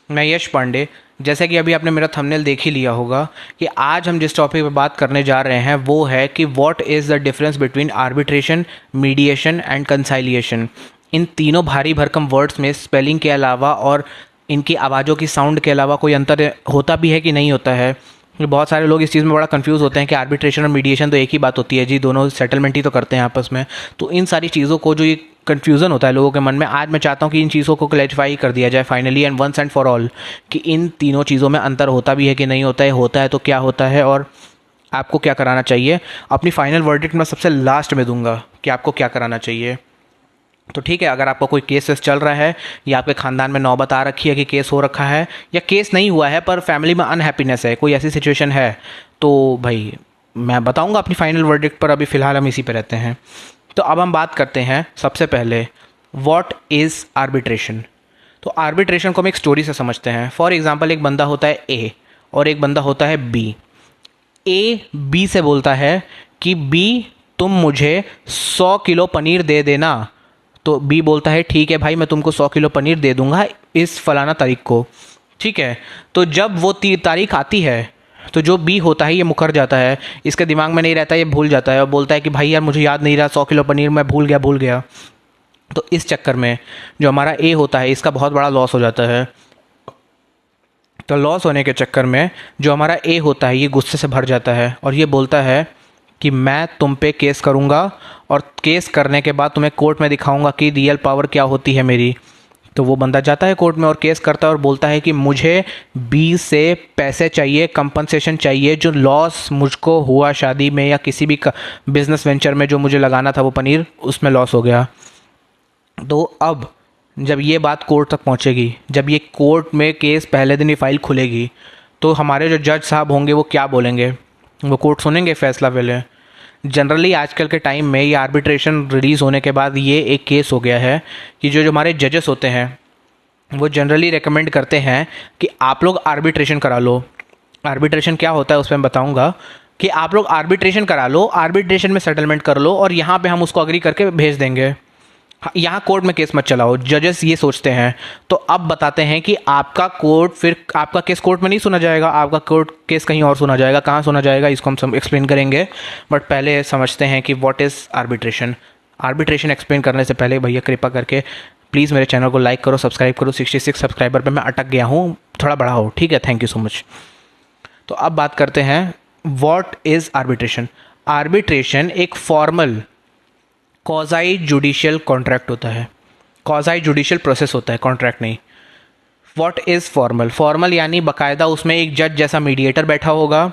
मैं यश पांडे। जैसे कि अभी आपने मेरा थंबनेल देख ही लिया होगा कि आज हम जिस टॉपिक पे बात करने जा रहे हैं वो है कि what is the difference between arbitration, mediation and conciliation. इन तीनों भारी भरकम वर्ड्स में स्पेलिंग के अलावा और इनकी आवाज़ों की साउंड के अलावा कोई अंतर होता भी है कि नहीं होता है। बहुत सारे लोग इस चीज़ में बड़ा कंफ्यूज होते हैं कि आर्बिट्रेशन और मीडिएशन तो एक ही बात होती है जी, दोनों सेटलमेंट ही तो करते हैं आपस में। तो इन सारी चीज़ों को जो ये कन्फ्यूज़न होता है लोगों के मन में, आज मैं चाहता हूँ कि इन चीज़ों को क्लैरिफाई कर दिया जाए finally and once and for all कि इन तीनों चीज़ों में अंतर होता भी है कि नहीं होता है तो क्या होता है और आपको क्या कराना चाहिए। अपनी फाइनल वर्डिक्ट मैं सबसे लास्ट में दूंगा कि आपको क्या कराना चाहिए। तो ठीक है, अगर आपका कोई केस वेस चल रहा है या आपके ख़ानदान में नौबत आ रखी है कि केस हो रखा है या केस नहीं हुआ है पर फैमिली में अनहैप्पीनेस है, कोई ऐसी सिचुएशन है, तो भाई मैं बताऊंगा अपनी फाइनल वर्डिक्ट पर। अभी फ़िलहाल हम इसी पे रहते हैं। तो अब हम बात करते हैं सबसे पहले व्हाट इज़ आर्बिट्रेशन। तो आर्बिट्रेशन को हम एक स्टोरी से समझते हैं। फॉर एग्जांपल, एक बंदा होता है ए और एक बंदा होता है बी। ए बी से बोलता है कि बी तुम मुझे 100 किलो पनीर दे देना। तो बी बोलता है ठीक है भाई, मैं तुमको 100 किलो पनीर दे दूंगा इस फलाना तारीख को। ठीक है, तो जब वो तारीख आती है तो जो बी होता है ये मुकर जाता है, इसके दिमाग में नहीं रहता, ये भूल जाता है और बोलता है कि भाई यार मुझे याद नहीं रहा, 100 किलो पनीर मैं भूल गया। तो इस चक्कर में जो हमारा ए होता है इसका बहुत बड़ा लॉस हो जाता है। तो लॉस होने के चक्कर में जो हमारा ए होता है ये गुस्से से भर जाता है और ये बोलता है कि मैं तुम पे केस करूँगा और केस करने के बाद तुम्हें कोर्ट में दिखाऊंगा कि रियल पावर क्या होती है मेरी। तो वो बंदा जाता है कोर्ट में और केस करता है और बोलता है कि मुझे बी से पैसे चाहिए, कंपनसेशन चाहिए, जो लॉस मुझको हुआ शादी में या किसी भी बिजनेस वेंचर में जो मुझे लगाना था वो पनीर, उसमें लॉस हो गया। तो अब जब ये बात कोर्ट तक पहुंचेगी, जब ये कोर्ट में केस पहले दिन ही फाइल खुलेगी, तो हमारे जो जज साहब होंगे वो क्या बोलेंगे? वो कोर्ट सुनेंगे फैसला पहले। जनरली आजकल के टाइम में ये आर्बिट्रेशन रिलीज़ होने के बाद ये एक केस हो गया है कि जो जो हमारे जजेस होते हैं वो जनरली रेकमेंड करते हैं कि आप लोग आर्बिट्रेशन करा लो। आर्बिट्रेशन क्या होता है उस पर मैं बताऊँगा कि आप लोग आर्बिट्रेशन करा लो, आर्बिट्रेशन में सेटलमेंट कर लो और यहाँ पे हम उसको अग्री करके भेज देंगे, यहाँ कोर्ट में केस मत चलाओ। जजेस ये सोचते हैं। तो अब बताते हैं कि आपका कोर्ट, फिर आपका केस कोर्ट में नहीं सुना जाएगा, आपका कोर्ट केस कहीं और सुना जाएगा। कहाँ सुना जाएगा इसको हम एक्सप्लेन करेंगे, बट पहले समझते हैं कि what is arbitration. Arbitration explain करने से पहले भैया कृपा करके प्लीज़ मेरे चैनल को लाइक करो, सब्सक्राइब करो। 66 सब्सक्राइबर पर मैं अटक गया हूँ, थोड़ा बढ़ाओ, ठीक है? Thank you so much. तो अब बात करते हैं व्हाट इज़ आर्बिट्रेशन। आर्बिट्रेशन एक फॉर्मल क्वाज़ी जुडिशियल कॉन्ट्रैक्ट होता है, क्वाज़ी जुडिशियल प्रोसेस होता है, कॉन्ट्रैक्ट नहीं। What is formal? फॉर्मल यानी बाकायदा उसमें एक जज जैसा मीडिएटर बैठा होगा,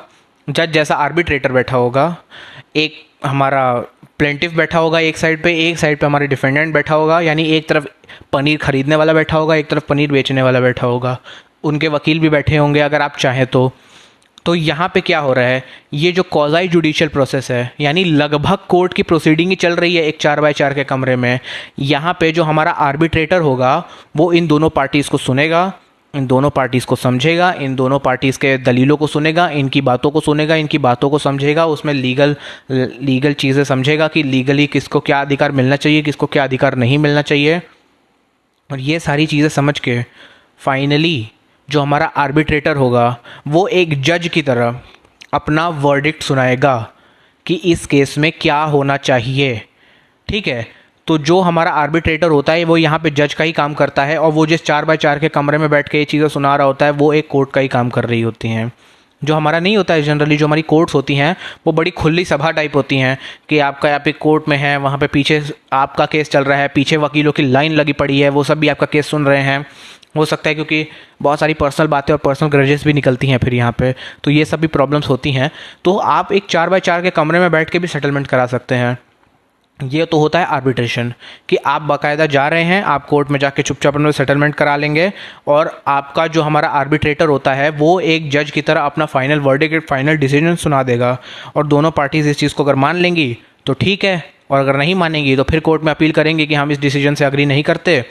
जज जैसा आर्बिट्रेटर बैठा होगा, एक हमारा प्लेंटिफ बैठा होगा एक साइड पे हमारे डिफेंडेंट बैठा होगा, यानी एक तरफ पनीर खरीदने वाला बैठा होगा, एक तरफ पनीर बेचने वाला बैठा होगा। उनके वकील भी बैठे होंगे अगर आप चाहें तो यहाँ पे क्या हो रहा है, ये जो क्वाज़ी जुडिशियल प्रोसेस है यानी लगभग कोर्ट की प्रोसीडिंग ही चल रही है एक 4x4 के कमरे में। यहाँ पे जो हमारा आर्बिट्रेटर होगा वो इन दोनों पार्टीज़ को सुनेगा, इन दोनों पार्टीज़ को समझेगा, इन दोनों पार्टीज़ के दलीलों को सुनेगा, इनकी बातों को सुनेगा, इनकी बातों को समझेगा, उसमें लीगल चीज़ें समझेगा कि लीगली किसको क्या अधिकार मिलना चाहिए, किसको क्या अधिकार नहीं मिलना चाहिए। और ये सारी चीज़ें समझ के फाइनली जो हमारा आर्बिट्रेटर होगा वो एक जज की तरह अपना वर्डिक्ट सुनाएगा कि इस केस में क्या होना चाहिए। ठीक है, तो जो हमारा आर्बिट्रेटर होता है वो यहाँ पे जज का ही काम करता है और वो जिस 4x4 के कमरे में बैठ के ये चीज़ें सुना रहा होता है वो एक कोर्ट का ही काम कर रही होती हैं। जो हमारा नहीं होता है जनरली, जो हमारी कोर्ट्स होती हैं वो बड़ी खुली सभा टाइप होती हैं कि आपका यहाँ पे कोर्ट में है, वहाँ पे पीछे आपका केस चल रहा है, पीछे वकीलों की लाइन लगी पड़ी है, वो सब भी आपका केस सुन रहे हैं। हो सकता है क्योंकि बहुत सारी पर्सनल बातें और पर्सनल ग्रजेस भी निकलती हैं फिर यहाँ पे, तो ये सब भी प्रॉब्लम्स होती हैं। तो आप एक 4x4 के कमरे में बैठ के भी सेटलमेंट करा सकते हैं। ये तो होता है आर्बिट्रेशन कि आप बाकायदा जा रहे हैं, आप कोर्ट में जाके चुपचाप अपना सेटलमेंट करा लेंगे और आपका जो हमारा आर्बिट्रेटर होता है वो एक जज की तरह अपना फाइनल वर्डिक्ट, फाइनल डिसीजन सुना देगा और दोनों पार्टीज इस चीज़ को अगर मान लेंगी तो ठीक है, और अगर नहीं मानेंगी तो फिर कोर्ट में अपील करेंगे कि हम इस डिसीजन से अग्री नहीं करते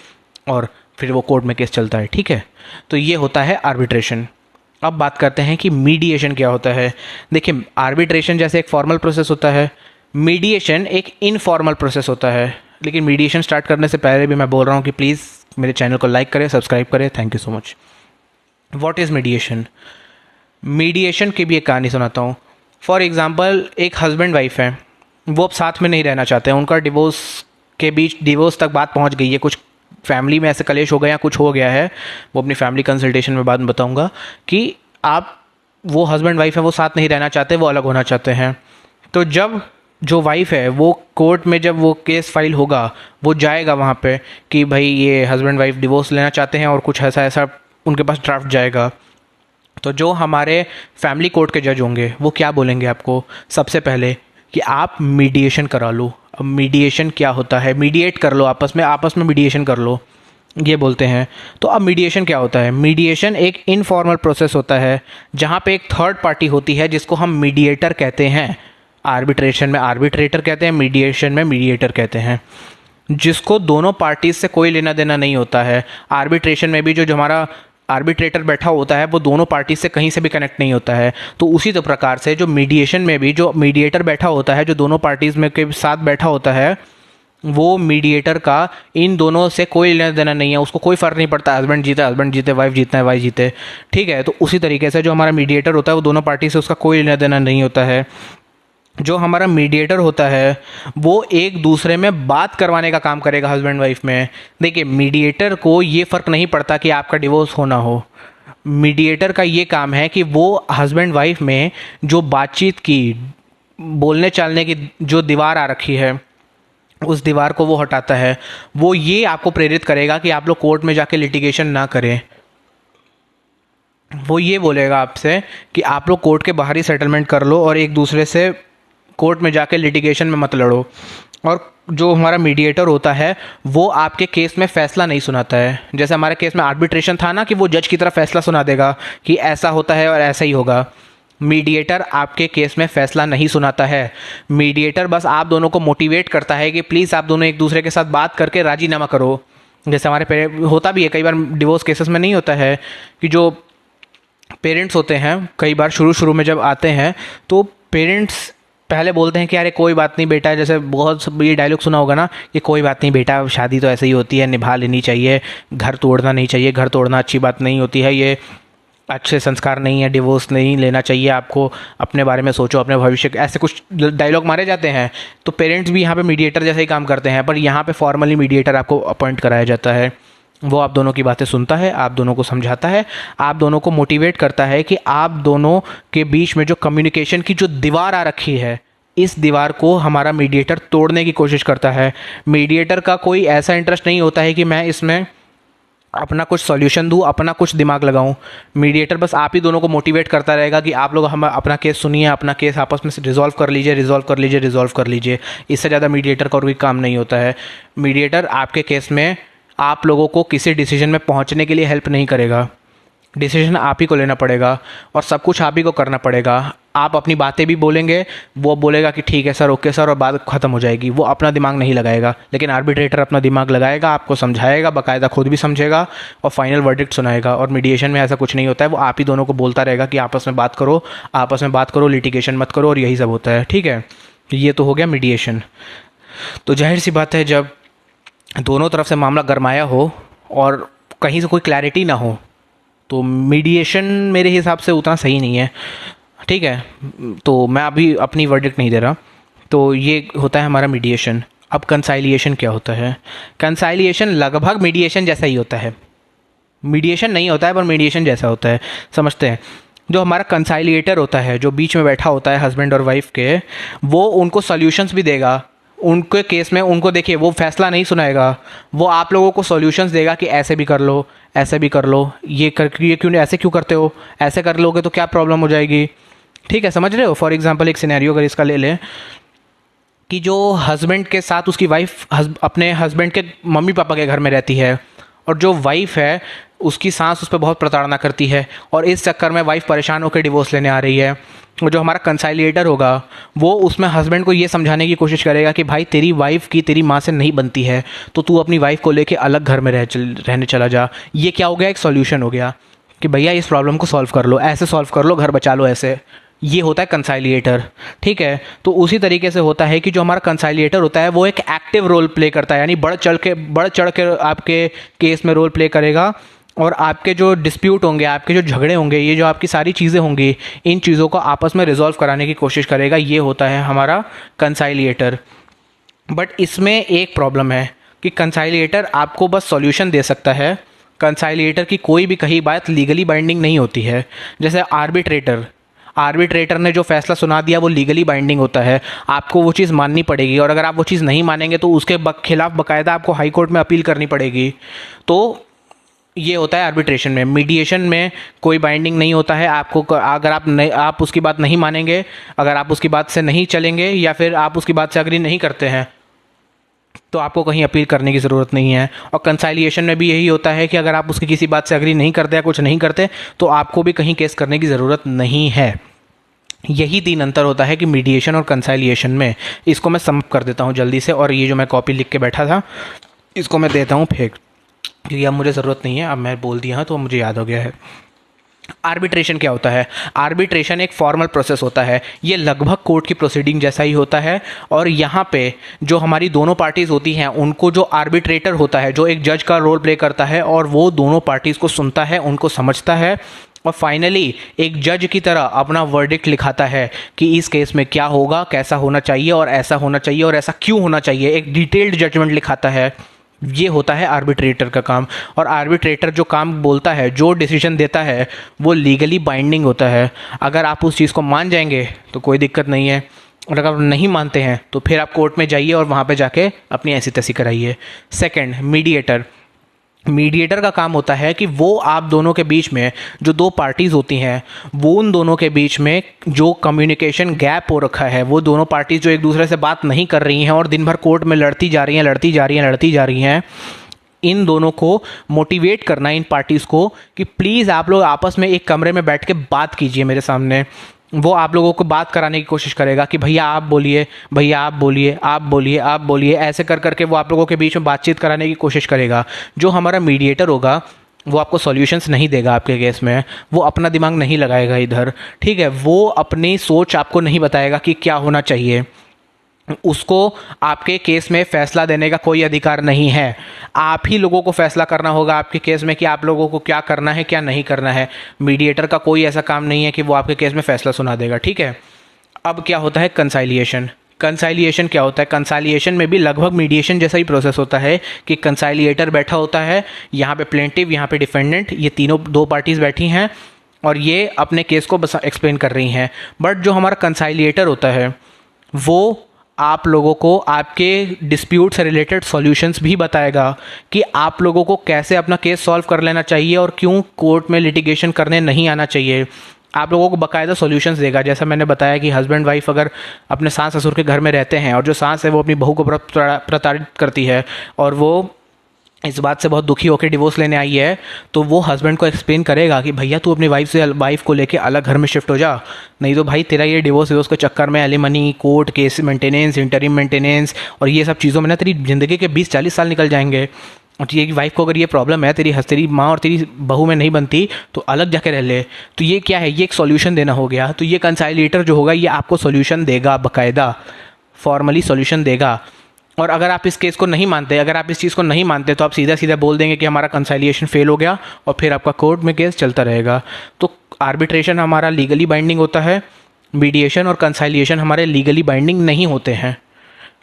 और फिर वो कोर्ट में केस चलता है। ठीक है, तो ये होता है आर्बिट्रेशन। अब बात करते हैं कि मीडिएशन क्या होता है। देखिए, आर्बिट्रेशन जैसे एक फॉर्मल प्रोसेस होता है, मीडिएशन एक इनफॉर्मल प्रोसेस होता है। लेकिन मीडिएशन स्टार्ट करने से पहले भी मैं बोल रहा हूँ कि प्लीज़ मेरे चैनल को लाइक करें, सब्सक्राइब करें। Thank you so much. What is mediation? Mediation की भी एक कहानी सुनाता हूँ। फॉर एग्ज़ाम्पल, एक हस्बैंड वाइफ है, वो अब साथ में नहीं रहना चाहते हैं, उनका डिवोर्स के बीच डिवोर्स तक बात पहुँच गई है, कुछ फैमिली में ऐसे कलेश हो गया, कुछ हो गया है, वो अपनी फैमिली कंसल्टेशन में बाद में बताऊँगा कि आप, वो हस्बैंड वाइफ है, वो साथ नहीं रहना चाहते, वो अलग होना चाहते हैं। तो जब जो वाइफ है वो कोर्ट में, जब वो केस फाइल होगा, वो जाएगा वहाँ पे कि भाई ये हस्बैंड वाइफ डिवोर्स लेना चाहते हैं, और कुछ ऐसा ऐसा उनके पास ड्राफ्ट जाएगा। तो जो हमारे फैमिली कोर्ट के जज होंगे वो क्या बोलेंगे आपको? सबसे पहले कि आप मीडिएशन करा लो। अब मीडिएशन क्या होता है? मीडिएट कर लो, आपस में मीडिएशन कर लो, ये बोलते हैं। तो अब मीडिएशन क्या होता है? मीडिएशन एक इनफॉर्मल प्रोसेस होता है जहाँ पे एक थर्ड पार्टी होती है जिसको हम मीडिएटर कहते हैं। आर्बिट्रेशन में आर्बिट्रेटर कहते हैं, मीडिएशन में मीडिएटर कहते हैं, जिसको दोनों पार्टीज से कोई लेना देना नहीं होता है। आर्बिट्रेशन में भी जो हमारा आर्बिट्रेटर बैठा होता है वो दोनों पार्टी से कहीं से भी कनेक्ट नहीं होता है। तो उसी तो प्रकार से जो मीडिएशन में भी जो मीडिएटर बैठा होता है, जो दोनों पार्टीज में के साथ बैठा होता है, वो मीडिएटर का इन दोनों से कोई लेना देना नहीं है, उसको कोई फ़र्क नहीं पड़ता हस्बैंड जीते, वाइफ जीतना है, वाइफ जीते, ठीक है। तो उसी तरीके से जो हमारा मीडिएटर होता है वो दोनों पार्टी से उसका कोई लेना देना नहीं होता है। जो हमारा मीडिएटर होता है वो एक दूसरे में बात करवाने का काम करेगा हस्बैंड वाइफ में। देखिए, मीडिएटर को ये फ़र्क नहीं पड़ता कि आपका डिवोर्स होना हो। मीडिएटर का ये काम है कि वो हस्बैंड वाइफ में जो बातचीत की, बोलने चालने की जो दीवार आ रखी है, उस दीवार को वो हटाता है। वो ये आपको प्रेरित करेगा कि आप लोग कोर्ट में जाके लिटिगेशन ना करें। वो ये बोलेगा आपसे कि आप लोग कोर्ट के बाहर ही सेटलमेंट कर लो और एक दूसरे से कोर्ट में जाके लिटिगेशन में मत लड़ो। और जो हमारा मीडिएटर होता है वो आपके केस में फ़ैसला नहीं सुनाता है। जैसे हमारे केस में आर्बिट्रेशन था ना, कि वो जज की तरफ फ़ैसला सुना देगा कि ऐसा होता है और ऐसा ही होगा। मीडिएटर आपके केस में फ़ैसला नहीं सुनाता है। मीडिएटर बस आप दोनों को मोटिवेट करता है कि प्लीज़ आप दोनों एक दूसरे के साथ बात करके राजीनामा करो। जैसे हमारे होता भी है कई बार डिवोर्स केसेस में, नहीं होता है कि जो पेरेंट्स होते हैं कई बार शुरू में जब आते हैं तो पेरेंट्स पहले बोलते हैं कि अरे कोई बात नहीं बेटा, जैसे बहुत ये डायलॉग सुना होगा ना कि कोई बात नहीं बेटा, शादी तो ऐसे ही होती है, निभा लेनी चाहिए, घर तोड़ना नहीं चाहिए, घर तोड़ना अच्छी बात नहीं होती है, ये अच्छे संस्कार नहीं है, डिवोर्स नहीं लेना चाहिए आपको, अपने बारे में सोचो, अपने भविष्य के, ऐसे कुछ डायलॉग मारे जाते हैं। तो पेरेंट्स भी यहाँ पे मीडिएटर जैसे ही काम करते हैं, पर यहाँ पे फॉर्मली मीडिएटर आपको अपॉइंट कराया जाता है। वो आप दोनों की बातें सुनता है, आप दोनों को समझाता है, आप दोनों को मोटिवेट करता है कि आप दोनों के बीच में जो कम्युनिकेशन की जो दीवार आ रखी है, इस दीवार को हमारा मीडिएटर तोड़ने की कोशिश करता है। मीडिएटर का कोई ऐसा इंटरेस्ट नहीं होता है कि मैं इसमें अपना कुछ सॉल्यूशन दूँ, अपना कुछ दिमाग लगाऊं। मीडिएटर बस आप ही दोनों को मोटिवेट करता रहेगा कि आप लोग हम अपना केस सुनिए, अपना केस आपस में रिजॉल्व कर लीजिए, रिजॉल्व कर लीजिए। इससे ज़्यादा मीडिएटर का कोई काम नहीं होता है। मीडिएटर आपके केस में आप लोगों को किसी डिसीजन में पहुंचने के लिए हेल्प नहीं करेगा। डिसीजन आप ही को लेना पड़ेगा और सब कुछ आप ही को करना पड़ेगा। आप अपनी बातें भी बोलेंगे, वो बोलेगा कि ठीक है सर, ओके सर, और बात ख़त्म हो जाएगी। वो अपना दिमाग नहीं लगाएगा, लेकिन आर्बिट्रेटर अपना दिमाग लगाएगा, आपको समझाएगा, बाकायदा खुद भी समझेगा और फाइनल वर्डिक्ट सुनाएगा। और मीडिएशन में ऐसा कुछ नहीं होता है, वो आप ही दोनों को बोलता रहेगा कि आपस में बात करो, लिटिगेशन मत करो, और यही सब होता है। ठीक है, ये तो हो गया मीडिएशन। तो जाहिर सी बात है, जब दोनों तरफ से मामला गरमाया हो और कहीं से कोई क्लैरिटी ना हो, तो मीडिएशन मेरे हिसाब से उतना सही नहीं है। ठीक है, तो मैं अभी अपनी वर्डिक्ट नहीं दे रहा। तो ये होता है हमारा मीडिएशन। अब कंसाइलिएशन क्या होता है? कंसाइलिएशन लगभग मीडिएशन जैसा ही होता है। मीडिएशन नहीं होता है पर मीडिएशन जैसा होता है। समझते हैं, जो हमारा कंसाइलिएटर होता है, जो बीच में बैठा होता है हस्बैंड और वाइफ के, वो उनको सॉल्यूशंस भी देगा। उनके केस में उनको, देखिए, वो फैसला नहीं सुनाएगा, वो आप लोगों को सॉल्यूशंस देगा कि ऐसे भी कर लो, ऐसे भी कर लो, ये क्यों ऐसे क्यों करते हो, ऐसे कर लोगे तो क्या प्रॉब्लम हो जाएगी। ठीक है, समझ रहे हो? फॉर एग्जांपल एक सिनेरियो अगर इसका ले लें कि जो हस्बैंड के साथ उसकी वाइफ अपने हस्बैंड के मम्मी पापा के घर में रहती है, और जो वाइफ है उसकी सास उस पर बहुत प्रताड़ना करती है, और इस चक्कर में वाइफ परेशान होकर डिवोर्स लेने आ रही है। और जो हमारा कंसाइलिएटर होगा वो उसमें हस्बैंड को ये समझाने की कोशिश करेगा कि भाई, तेरी वाइफ की तेरी माँ से नहीं बनती है, तो तू अपनी वाइफ को लेके अलग घर में रहने चला जा। ये क्या हो गया? एक सॉल्यूशन हो गया कि भैया इस प्रॉब्लम को सॉल्व कर लो, ऐसे सॉल्व कर लो, घर बचा लो, ऐसे। ये होता है कंसाइलिएटर। ठीक है, तो उसी तरीके से होता है कि जो हमारा कंसाइलिएटर होता है वो एक एक्टिव रोल प्ले करता है, यानी बढ़ चढ़ के आपके केस में रोल प्ले करेगा, और आपके जो डिस्प्यूट होंगे, आपके जो झगड़े होंगे, ये जो आपकी सारी चीज़ें होंगी, इन चीज़ों को आपस में रिजॉल्व कराने की कोशिश करेगा। ये होता है हमारा कंसाइलिएटर। बट इसमें एक प्रॉब्लम है कि कंसाइलिएटर आपको बस सॉल्यूशन दे सकता है। कंसाइलिएटर की कोई भी कही बात लीगली बाइंडिंग नहीं होती है। जैसे आर्बिट्रेटर ने जो फैसला सुना दिया वो लीगली बाइंडिंग होता है, आपको वो चीज़ माननी पड़ेगी, और अगर आप वो चीज़ नहीं मानेंगे तो उसके खिलाफ बाकायदा आपको हाई कोर्ट में अपील करनी पड़ेगी। तो ये होता है आर्बिट्रेशन में। मीडिएशन में कोई बाइंडिंग नहीं होता है, आपको अगर आप उसकी बात नहीं मानेंगे, अगर आप उसकी बात से नहीं चलेंगे, या फिर आप उसकी बात से अग्री नहीं करते हैं, तो आपको कहीं अपील करने की ज़रूरत नहीं है। और कंसाइलिएशन में भी यही होता है कि अगर आप उसकी किसी बात से अग्री नहीं करते या कुछ नहीं करते, तो आपको भी कहीं केस करने की ज़रूरत नहीं है। यही 3 अंतर होता है कि मीडिएशन और कंसाइलिएशन में। इसको मैं सम कर देता हूँ जल्दी से, और ये जो मैं कॉपी लिख के बैठा था इसको मैं देता हूँ फेंक, क्योंकि अब मुझे ज़रूरत नहीं है, अब मैं बोल दिया तो मुझे याद हो गया है। आर्बिट्रेशन क्या होता है? आर्बिट्रेशन एक फॉर्मल प्रोसेस होता है, ये लगभग कोर्ट की प्रोसीडिंग जैसा ही होता है। और यहाँ पे जो हमारी दोनों पार्टीज़ होती हैं, उनको जो आर्बिट्रेटर होता है, जो एक जज का रोल प्ले करता है, और वो दोनों पार्टीज़ को सुनता है, उनको समझता है, और फाइनली एक जज की तरह अपना वर्डिक्ट लिखाता है कि इस केस में क्या होगा, कैसा होना चाहिए, और ऐसा होना चाहिए, और ऐसा क्यों होना चाहिए। एक डिटेल्ड जजमेंट लिखाता है। ये होता है आर्बिट्रेटर का काम। और आर्बिट्रेटर जो काम बोलता है, जो डिसीजन देता है, वो लीगली बाइंडिंग होता है। अगर आप उस चीज़ को मान जाएंगे तो कोई दिक्कत नहीं है, और अगर आप नहीं मानते हैं तो फिर आप कोर्ट में जाइए और वहाँ पे जाके अपनी ऐसी तैसी कराइए। सेकंड, मीडिएटर का काम होता है कि वो आप दोनों के बीच में जो 2 पार्टीज़ होती हैं, वो उन दोनों के बीच में जो कम्युनिकेशन गैप हो रखा है, वो दोनों पार्टीज़ जो एक दूसरे से बात नहीं कर रही हैं और दिन भर कोर्ट में लड़ती जा रही हैं, इन दोनों को मोटिवेट करना, इन पार्टीज़ को, कि प्लीज़ आप लोग आपस में एक कमरे में बैठ के बात कीजिए मेरे सामने। वो आप लोगों को बात कराने की कोशिश करेगा कि भैया आप बोलिए, भैया आप बोलिए, आप बोलिए, आप बोलिए, ऐसे कर करके वो आप लोगों के बीच में बातचीत कराने की कोशिश करेगा। जो हमारा मीडिएटर होगा वो आपको सॉल्यूशंस नहीं देगा आपके केस में, वो अपना दिमाग नहीं लगाएगा इधर, ठीक है। वो अपनी सोच आपको नहीं बताएगा कि क्या होना चाहिए। उसको आपके केस में फैसला देने का कोई अधिकार नहीं है। आप ही लोगों को फैसला करना होगा आपके केस में कि आप लोगों को क्या करना है, क्या नहीं करना है। मीडिएटर का कोई ऐसा काम नहीं है कि वो आपके केस में फैसला सुना देगा, ठीक है। अब क्या होता है कंसाइलिएशन क्या होता है? कंसाइलिएशन में भी लगभग मीडिएशन जैसा ही प्रोसेस होता है कि कंसाइलिएटर बैठा होता है, यहाँ पे प्लेंटिव, यहाँ पे डिफेंडेंट, ये तीनों 2 पार्टीज़ बैठी हैं और ये अपने केस को बस एक्सप्लेन कर रही हैं। बट जो हमारा कंसाइलिएटर होता है वो आप लोगों को आपके डिस्प्यूट से रिलेटेड सॉल्यूशंस भी बताएगा कि आप लोगों को कैसे अपना केस सॉल्व कर लेना चाहिए और क्यों कोर्ट में लिटिगेशन करने नहीं आना चाहिए। आप लोगों को बाकायदा सॉल्यूशंस देगा। जैसा मैंने बताया कि हस्बैंड वाइफ अगर अपने सास ससुर के घर में रहते हैं और जो सास है वो अपनी बहू को प्रताड़ित करती है और वो इस बात से बहुत दुखी होकर डिवोर्स लेने आई है, तो वो हस्बैंड को एक्सप्लेन करेगा कि भैया तू अपनी वाइफ को लेके अलग घर में शिफ्ट हो जा, नहीं तो भाई तेरा ये डिवोर्स के चक्कर में alimony, court case, maintenance, interim maintenance और ये सब चीज़ों में ना तेरी ज़िंदगी के 20-40 साल निकल जाएंगे। और ये वाइफ को अगर ये प्रॉब्लम है, तेरी माँ और तेरी बहू में नहीं बनती, तो अलग जाके रह ले। तो ये क्या है? ये एक सॉल्यूशन देना हो गया। तो ये कंसाइलिएटर जो होगा ये आपको सॉल्यूशन देगा, बाकायदा फॉर्मली सॉल्यूशन देगा। और अगर आप इस केस को नहीं मानते, अगर आप इस चीज़ को नहीं मानते, तो आप सीधा सीधा बोल देंगे कि हमारा कंसाइलिएशन फेल हो गया और फिर आपका कोर्ट में केस चलता रहेगा। तो आर्बिट्रेशन हमारा लीगली बाइंडिंग होता है, मीडिएशन और कंसाइलिएशन हमारे लीगली बाइंडिंग नहीं होते हैं।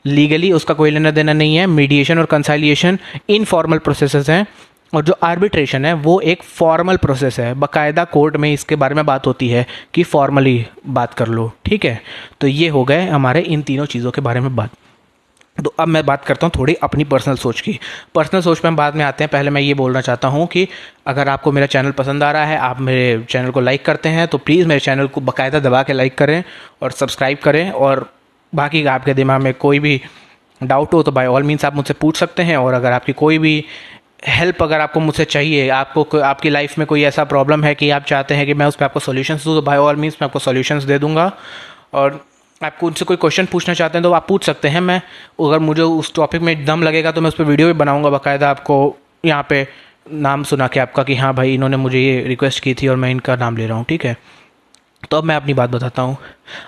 लीगली उसका कोई लेना देना नहीं है। मीडिएशन और कंसाइलिएशन इनफॉर्मल प्रोसेसेस हैं और जो आर्बिट्रेशन है वो एक फॉर्मल प्रोसेस है। बाकायदा कोर्ट में इसके बारे में बात होती है कि फॉर्मली बात कर लो, ठीक है। तो ये हो गए हमारे इन तीनों चीज़ों के बारे में बात। तो अब मैं बात करता हूँ थोड़ी अपनी पर्सनल सोच की। पर्सनल सोच पे हम बाद में आते हैं। पहले मैं ये बोलना चाहता हूँ कि अगर आपको मेरा चैनल पसंद आ रहा है, आप मेरे चैनल को लाइक करते हैं, तो प्लीज़ मेरे चैनल को बाकायदा दबा के लाइक करें और सब्सक्राइब करें। और बाकी आपके दिमाग में कोई भी डाउट हो तो बाय ऑल मीन्स आप मुझसे पूछ सकते हैं। और अगर आपकी कोई भी हेल्प अगर आपको मुझसे चाहिए, आपको आपकी लाइफ में कोई ऐसा प्रॉब्लम है कि आप चाहते हैं कि मैं उस पर आपको सॉल्यूशंस दूँ, तो बाय ऑल मीन्स मैं आपको सॉल्यूशंस दे दूँगा। और आपको उनसे कोई क्वेश्चन पूछना चाहते हैं तो आप पूछ सकते हैं। मैं अगर मुझे उस टॉपिक में दम लगेगा तो मैं उस पर वीडियो भी बनाऊंगा बाकायदा, आपको यहाँ पे नाम सुना के आपका कि हाँ भाई इन्होंने मुझे ये रिक्वेस्ट की थी और मैं इनका नाम ले रहा हूँ, ठीक है। तो अब मैं अपनी बात बताता हूँ।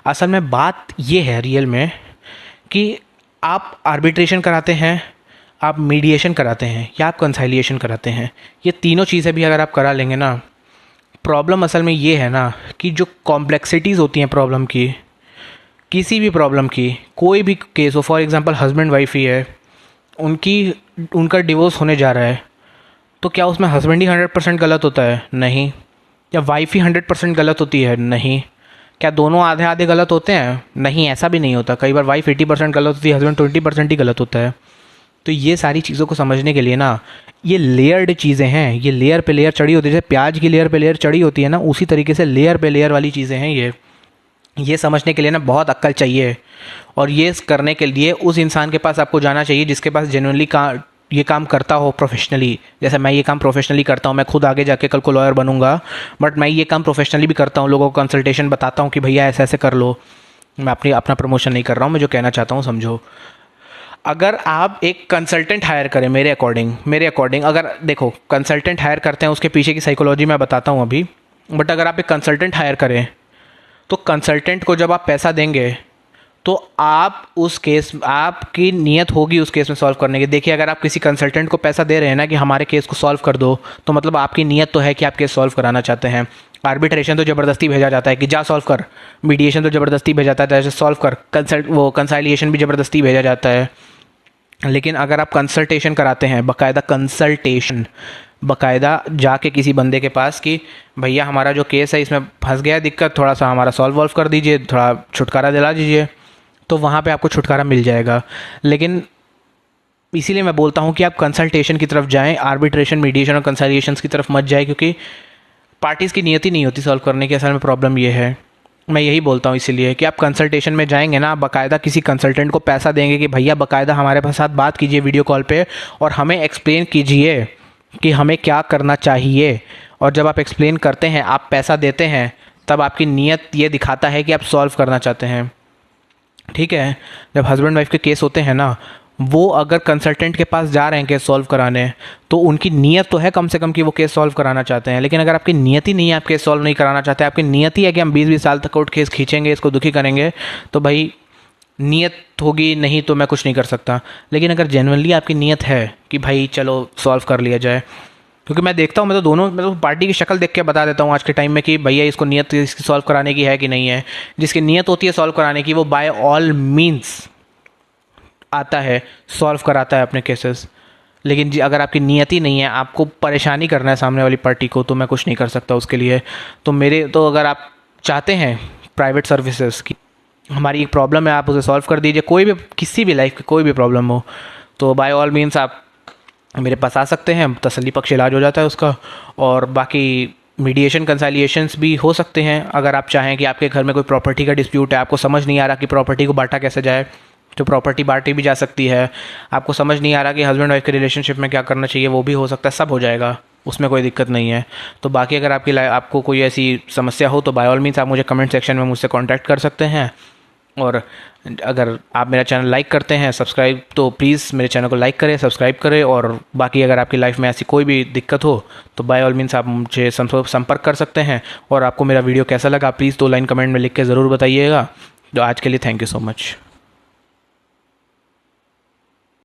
असल में बात ये है रियल में कि आप आर्बिट्रेशन कराते हैं, आप मीडिएशन कराते हैं या आप कंसाइलिएशन कराते हैं, ये तीनों चीज़ें भी अगर आप करा लेंगे ना, प्रॉब्लम असल में ये है ना कि जो कॉम्प्लेक्सिटीज़ होती हैं प्रॉब्लम की, किसी भी प्रॉब्लम की, कोई भी केस हो, फॉर एग्जांपल हस्बैंड वाइफ ही है, उनका डिवोर्स होने जा रहा है, तो क्या उसमें हस्बैंड ही 100% गलत होता है? नहीं। या वाइफ ही 100% गलत होती है? नहीं। क्या दोनों आधे आधे गलत होते हैं? नहीं, ऐसा भी नहीं होता। कई बार वाइफ 80% गलत होती है, हस्बैंड 20% ही गलत होता है। तो ये सारी चीज़ों को समझने के लिए ना, ये लेयर्ड चीज़ें हैं, ये लेयर पे लेयर चढ़ी होती है, जैसे प्याज की लेयर पे लेयर चढ़ी होती है ना, उसी तरीके से लेयर पे लेयर वाली चीज़ें हैं ये समझने के लिए ना बहुत अक्ल चाहिए। और ये करने के लिए उस इंसान के पास आपको जाना चाहिए जिसके पास जेन्युइनली ये काम करता हो प्रोफेशनली। जैसे मैं ये काम प्रोफेशनली करता हूँ, मैं खुद आगे जाके कल को लॉयर बनूंगा, बट मैं ये काम प्रोफेशनली भी करता हूँ, लोगों को कंसल्टेशन बताता हूँ कि भैया ऐसे ऐसे कर लो। मैं अपना प्रमोशन नहीं कर रहा हूँ, मैं जो कहना चाहता हूँ समझो। अगर आप एक कंसल्टेंट हायर करें, मेरे अकॉर्डिंग अगर देखो, कंसल्टेंट हायर करते हैं उसके पीछे की साइकोलॉजी मैं बताता हूँ अभी, बट अगर आप एक कंसल्टेंट हायर करें तो कंसल्टेंट को जब आप पैसा देंगे तो आपकी नीयत होगी उस केस में सॉल्व करने की। देखिए, अगर आप किसी कंसल्टेंट को पैसा दे रहे हैं ना कि हमारे केस को सॉल्व कर दो, तो मतलब आपकी नीयत तो है कि आप केस सॉल्व कराना चाहते हैं। आर्बिट्रेशन तो ज़बरदस्ती भेजा जाता है कि जा सॉल्व कर, मीडिएशन तो ज़बरदस्ती भेजा जाता है जैसे सॉल्व कर, कंसाइलिएशन भी ज़बरदस्ती भेजा जाता है। लेकिन अगर आप कंसल्टेशन कराते हैं, बाकायदा जाके किसी बंदे के पास कि भैया हमारा जो केस है इसमें फंस गया है दिक्कत, थोड़ा सा हमारा सॉल्व कर दीजिए, थोड़ा छुटकारा दिला दीजिए, तो वहाँ पे आपको छुटकारा मिल जाएगा। लेकिन इसीलिए मैं बोलता हूँ कि आप कंसल्टेशन की तरफ जाएं, आर्बिट्रेशन, मीडिएशन और कंसाइलिएशंस की तरफ मत जाएं, क्योंकि पार्टीज़ की नियति नहीं होती सॉल्व करने की। असल में प्रॉब्लम ये है, मैं यही बोलता हूँ इसीलिए कि आप कंसल्टेशन में जाएंगे ना, बाकायदा किसी कंसल्टेंट को पैसा देंगे कि भैया बाकायदा हमारे साथ बात कीजिए वीडियो कॉल पे और हमें एक्सप्लेन कीजिए कि हमें क्या करना चाहिए। और जब आप एक्सप्लेन करते हैं, आप पैसा देते हैं, तब आपकी नीयत ये दिखाता है कि आप सॉल्व करना चाहते हैं। ठीक है, जब हस्बैंड वाइफ के केस होते हैं ना, वो अगर कंसल्टेंट के पास जा रहे हैं केस सॉल्व कराने, तो उनकी नीयत तो है कम से कम कि वो केस सॉल्व कराना चाहते हैं। लेकिन अगर आपकी नीयत ही नहीं है, आप केस सॉल्व नहीं कराना चाहते, आपकी नीयत ही है कि हम 20-20 साल तक कोर्ट केस खींचेंगे, इसको दुखी करेंगे, तो भाई नीयत होगी नहीं तो मैं कुछ नहीं कर सकता। लेकिन अगर जेन्युइनली आपकी नीयत है कि भाई चलो सॉल्व कर लिया जाए, क्योंकि मैं देखता हूँ, मैं तो पार्टी की शक्ल देख के बता देता हूँ आज के टाइम में कि भैया इसको नीयत इसकी सॉल्व कराने की है कि नहीं है। जिसकी नीयत होती है सॉल्व कराने की, वो बाय ऑल मीन्स आता है, सॉल्व कराता है अपने केसेस। लेकिन अगर आपकी नीयत ही नहीं है, आपको परेशानी करना है सामने वाली पार्टी को, तो मैं कुछ नहीं कर सकता उसके लिए। तो अगर आप चाहते हैं प्राइवेट सर्विसेज की, हमारी एक प्रॉब्लम है, आप उसे सॉल्व कर दीजिए, कोई भी किसी भी लाइफ की कोई भी प्रॉब्लम हो, तो बाय ऑल मीन्स आप मेरे पास आ सकते हैं, तसल्ली पक्ष इलाज हो जाता है उसका। और बाकी मीडिएशन कंसाइलिएशंस भी हो सकते हैं। अगर आप चाहें कि आपके घर में कोई प्रॉपर्टी का डिस्प्यूट है, आपको समझ नहीं आ रहा कि प्रॉपर्टी को बांटा कैसे जाए, तो प्रॉपर्टी बांटी भी जा सकती है। आपको समझ नहीं आ रहा कि हस्बैंड वाइफ के रिलेशनशिप में क्या करना चाहिए, वो भी हो सकता है, सब हो जाएगा, उसमें कोई दिक्कत नहीं है। तो बाकी अगर आपको कोई ऐसी समस्या हो तो बाय ऑल मीन्स आप मुझे कमेंट सेक्शन में मुझसे कॉन्टैक्ट कर सकते हैं। और अगर आप मेरा चैनल लाइक करते हैं, सब्सक्राइब, तो प्लीज़ मेरे चैनल को लाइक करें, सब्सक्राइब करें। और बाकी अगर आपकी लाइफ में ऐसी कोई भी दिक्कत हो तो बाय ऑल मीन्स आप मुझे संपर्क कर सकते हैं। और आपको मेरा वीडियो कैसा लगा प्लीज़ 2 लाइन कमेंट में लिख के ज़रूर बताइएगा। तो आज के लिए थैंक यू सो मच।